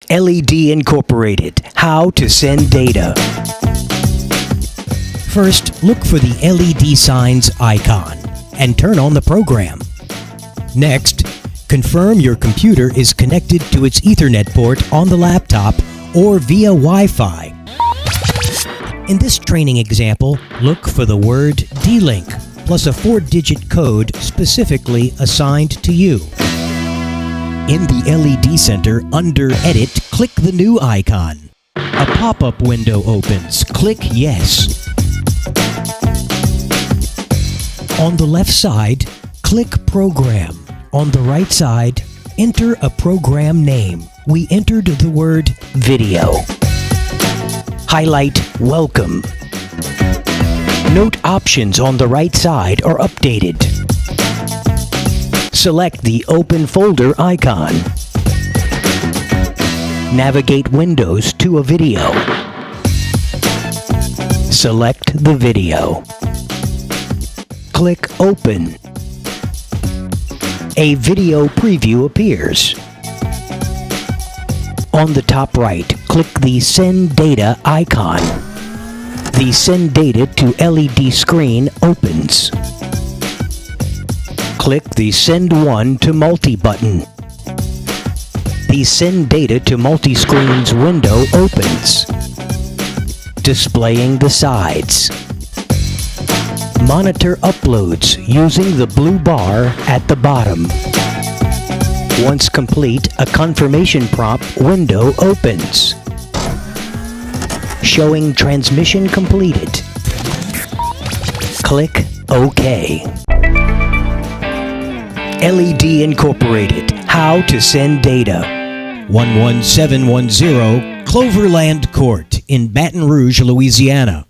LED Incorporated, how to send data. First, look for the LED signs icon and turn on the program. Next, confirm your computer is connected to its Ethernet port on the laptop or via Wi-Fi. In this training example, look for the word D-Link plus a 4-digit code specifically assigned to you. In the LED center, under Edit, click the new icon. A pop-up window opens. Click Yes. On the left side, click Program. On the right side, enter a program name. We entered the word Video. Highlight Welcome. Note options on the right side are updated. Select the Open Folder icon. Navigate Windows to a video. Select the video. Click Open. A video preview appears. On the top right, click the Send Data icon. The Send Data to LED screen opens. Click the Send One to Multi button. The Send Data to Multi-Screens window opens, displaying the sides. Monitor uploads using the blue bar at the bottom. Once complete, a confirmation prompt window opens, showing transmission completed. Click OK. LED Incorporated, how to send data. 11710 Cloverland Court in Baton Rouge, Louisiana.